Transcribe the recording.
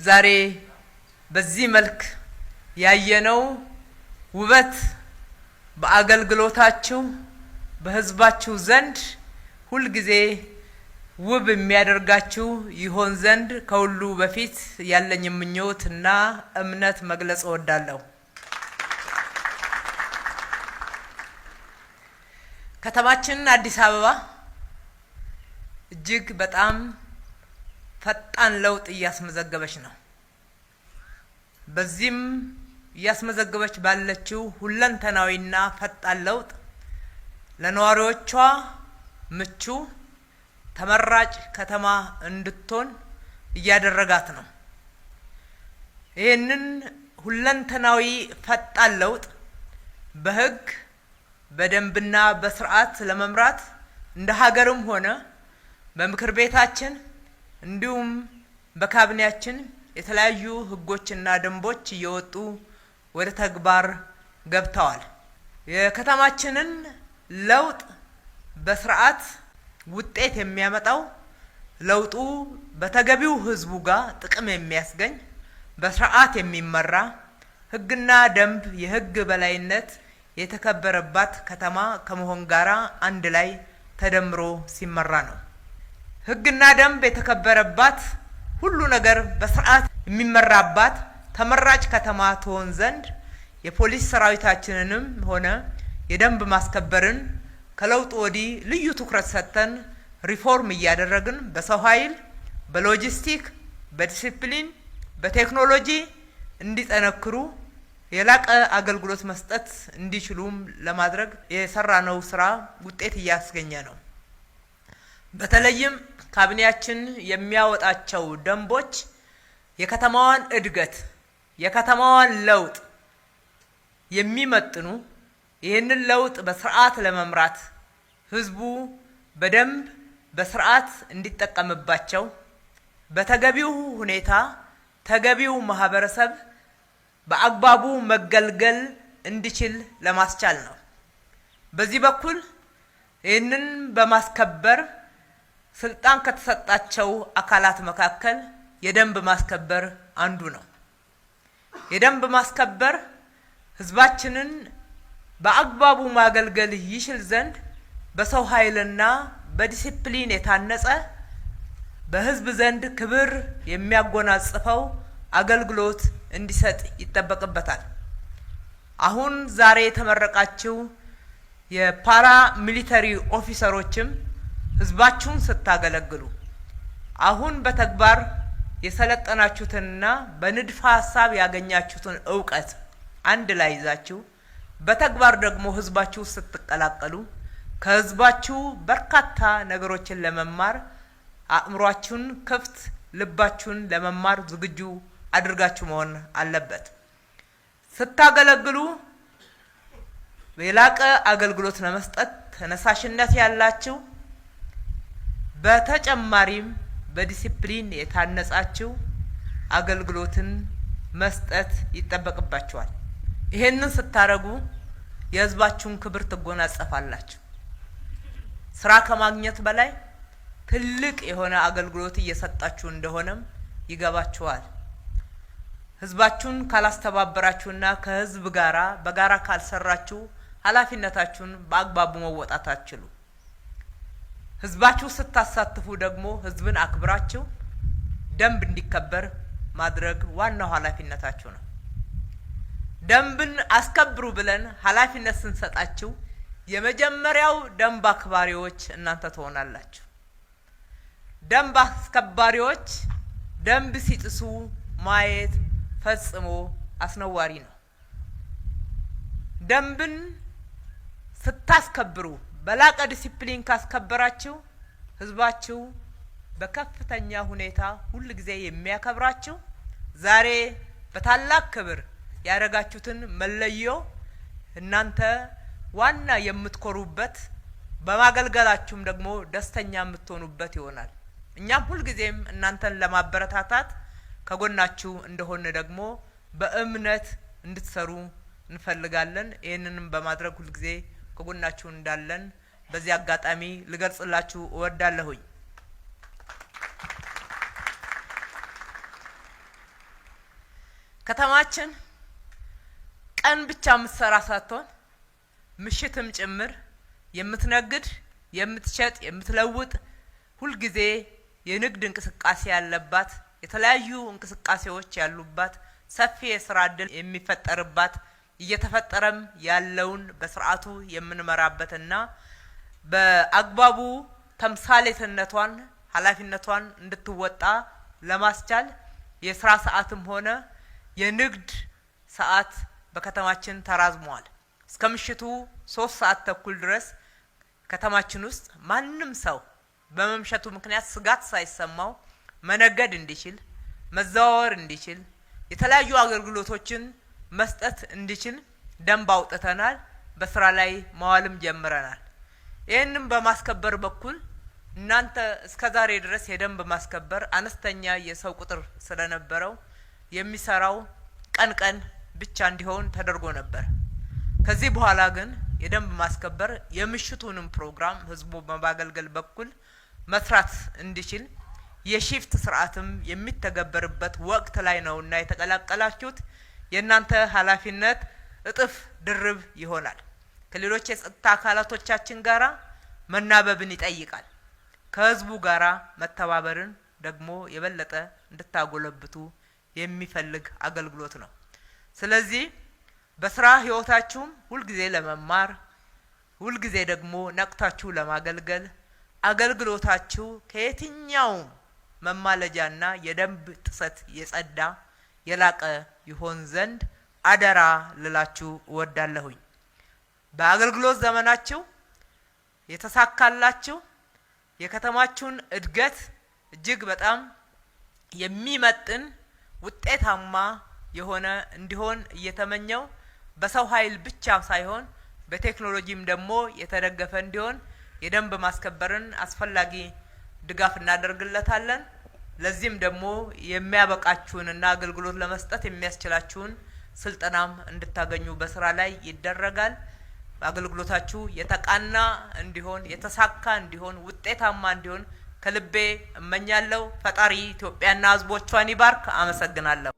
ዛሬ በዚህ መልክ ያየነው ውበት በአገልግሎታችሁ በህዝባችሁ ዘንድ ሁሉ ጊዜ ውብ የሚያደርጋችሁ ይሆን ዘንድ ከሁሉ በፊት ያለኝ ምኞትና እምነት መግለጽ እወዳለሁ። ከተማችን አዲስ አበባ እጅግ በጣም ፈጣን ለውጥ እያስመዘገበች ነው። በዚህም እያስመዘገበች ባለችው ሁለንተናዊና ፈጣን ለውጥ ለነዋሪዎቿ ምቹ ተመራጭ ከተማ እንድትሆን እያደረጋት ነው። ይህንን ሁለንተናዊ ፈጣን ለውጥ በህግ በደንብና በስርዓት ለመምራት እንደ ሀገርም ሆነ በምክር ቤታችን እንዲሁም በካቢኔያችን የተለያዩ ህጎችና ደንቦች እየወጡ ወደ ተግባር ገብተዋል። የከተማችንን ለውጥ በስርዓት ውጤት የሚያመጣው ለውጡ በተገቢው ህዝቡ ጋር ጥቅም የሚያስገኝ በስርዓት የሚመራ ህግና ደንብ የህግ በላይነት የተከበረባት ከተማ ከመሆን ጋራ አንድ ላይ ተደምሮ ሲመራ ነው። ህግና ደንብ የተከበረባት ሁሉ ነገር በስርዓት የሚመራባት ተመራጭ ከተማ ትሆን ዘንድ የፖሊስ ሰራዊታችንንም ሆነ የደንብ ማስከበርን ከለውጡ ወዲህ ልዩ ትኩረት ሰጥተን ሪፎርም እያደረግን በሰው ኃይል፣ በሎጂስቲክ፣ በዲሲፕሊን፣ በቴክኖሎጂ እንዲጠነክሩ የላቀ አገልግሎት መስጠት እንዲችሉም ለማድረግ የሰራነው ስራ ውጤት እያስገኘ ነው። በተለይም ካቢኔያችን የሚያወጣቸው ደንቦች የከተማዋን እድገት የከተማዋን ለውጥ የሚመጥኑ ይህንን ለውጥ በስርዓት ለመምራት ህዝቡ በደንብ በስርዓት እንዲጠቀምባቸው በተገቢው ሁኔታ ተገቢው ማህበረሰብ በአግባቡ መገልገል እንዲችል ለማስቻል ነው። በዚህ በኩል ይህንን በማስከበር ስልጣን ከተሰጣቸው አካላት መካከል የደንብ ማስከበር አንዱ ነው። የደንብ ማስከበር ህዝባችንን በአግባቡ ማገልገል ይችል ዘንድ በሰው ኃይልና በዲሲፕሊን የታነጸ በህዝብ ዘንድ ክብር የሚያጎናጽፈው አገልግሎት እንዲሰጥ ይጠበቅበታል። አሁን ዛሬ የተመረቃችሁ የፓራ ሚሊተሪ ኦፊሰሮችም ህዝባችሁን ስታገለግሉ አሁን በተግባር የሰለጠናችሁትንና በንድፈ ሐሳብ ያገኛችሁትን ዕውቀት አንድ ላይ ይዛችሁ በተግባር ደግሞ ህዝባችሁ ስትቀላቀሉ ከህዝባችሁ በርካታ ነገሮችን ለመማር አእምሯችሁን ክፍት ልባችሁን ለመማር ዝግጁ አድርጋችሁ መሆን አለበት። ስታገለግሉ የላቀ አገልግሎት ለመስጠት ተነሳሽነት ያላችሁ በተጨማሪም በዲሲፕሊን የታነጻችሁ አገልግሎትን መስጠት ይጠበቅባችኋል። ይሄንን ስታረጉ የህዝባችሁን ክብር ትጎናጸፋላችሁ። ስራ ከማግኘት በላይ ትልቅ የሆነ አገልግሎት እየሰጣችሁ እንደሆነም ይገባችኋል። ህዝባችሁን ካላስተባበራችሁና ከህዝብ ጋራ በጋራ ካልሰራችሁ ኃላፊነታችሁን በአግባቡ መወጣት አትችሉ። ህዝባችሁ ስታሳትፉ ደግሞ ህዝብን አክብራችሁ ደንብ እንዲከበር ማድረግ ዋናው ኃላፊነታችሁ ነው። ደንብን አስከብሩ ብለን ኃላፊነት ስንሰጣችሁ የመጀመሪያው ደንብ አክባሪዎች እናንተ ትሆናላችሁ። ደንብ አስከባሪዎች ደንብ ሲጥሱ ማየት ፈጽሞ አስነዋሪ ነው። ደንብን ስታስከብሩ በላቀ ዲሲፕሊን ካስከበራችሁ ህዝባችሁ በከፍተኛ ሁኔታ ሁሉ ጊዜ የሚያከብራችሁ ዛሬ በታላቅ ክብር ያረጋችሁትን መለዮ እናንተ ዋና የምትኮሩበት በማገልገላችሁም ደግሞ ደስተኛ የምትሆኑበት ይሆናል። እኛም ሁሉ ጊዜም እናንተን ለማበረታታት ከጎናችሁ እንደሆነ ደግሞ በእምነት እንድትሰሩ እንፈልጋለን። ይህንንም በማድረግ ሁሉ ጊዜ ከጎናችሁ እንዳለን በዚህ አጋጣሚ ልገልጽላችሁ እወዳለሁኝ። ከተማችን ቀን ብቻ የምትሰራ ሳትሆን ምሽትም ጭምር የምትነግድ፣ የምትሸጥ፣ የምትለውጥ ሁልጊዜ የንግድ እንቅስቃሴ ያለባት፣ የተለያዩ እንቅስቃሴዎች ያሉባት፣ ሰፊ የስራ እድል የሚፈጠርባት፣ እየተፈጠረም ያለውን በስርዓቱ የምንመራበትና በአግባቡ ተምሳሌትነቷን ኃላፊነቷን እንድትወጣ ለማስቻል የስራ ሰዓትም ሆነ የንግድ ሰዓት በከተማችን ተራዝሟል። እስከ ምሽቱ 3 ሰዓት ተኩል ድረስ ከተማችን ውስጥ ማንም ሰው በመምሸቱ ምክንያት ስጋት ሳይሰማው መነገድ እንዲችል፣ መዘዋወር እንዲችል፣ የተለያዩ አገልግሎቶችን መስጠት እንዲችል ደንብ አውጥተናል። በስራ ላይ ማዋልም ጀምረናል። ይህንም በማስከበር በኩል እናንተ እስከዛሬ ድረስ የደንብ ማስከበር አነስተኛ የሰው ቁጥር ስለነበረው የሚሰራው ቀን ብቻ እንዲሆን ተደርጎ ነበር። ከዚህ በኋላ ግን የደንብ ማስከበር የምሽቱንም ፕሮግራም ህዝቡ በማገልገል በኩል መስራት እንዲችል የሺፍት ስርዓትም የሚተገበርበት ወቅት ላይ ነውና የተቀላቀላችሁት የእናንተ ኃላፊነት እጥፍ ድርብ ይሆናል። ከሌሎች የጸጥታ አካላቶቻችን ጋራ መናበብን ይጠይቃል። ከህዝቡ ጋራ መተባበርን ደግሞ የበለጠ እንድታጎለብቱ የሚፈልግ አገልግሎት ነው። ስለዚህ በስራ ህይወታችሁም ሁልጊዜ ለመማር ሁልጊዜ ደግሞ ነቅታችሁ ለማገልገል አገልግሎታችሁ ከየትኛውም መማለጃና የደንብ ጥሰት የጸዳ የላቀ ይሆን ዘንድ አደራ ልላችሁ እወዳለሁኝ። በአገልግሎት ዘመናችሁ የተሳካላችሁ የከተማችሁን እድገት እጅግ በጣም የሚመጥን ውጤታማ የሆነ እንዲሆን እየተመኘው በሰው ኃይል ብቻ ሳይሆን በቴክኖሎጂም ደግሞ የተደገፈ እንዲሆን የደንብ ማስከበርን አስፈላጊ ድጋፍ እናደርግለታለን። ለዚህም ደግሞ የሚያበቃችሁንና አገልግሎት ለመስጠት የሚያስችላችሁን ስልጠናም እንድታገኙ በስራ ላይ ይደረጋል። አገልግሎታችሁ የተቃና እንዲሆን የተሳካ እንዲሆን ውጤታማ እንዲሆን ከልቤ እመኛለሁ። ፈጣሪ ኢትዮጵያና ሕዝቦቿን ይባርክ። አመሰግናለሁ።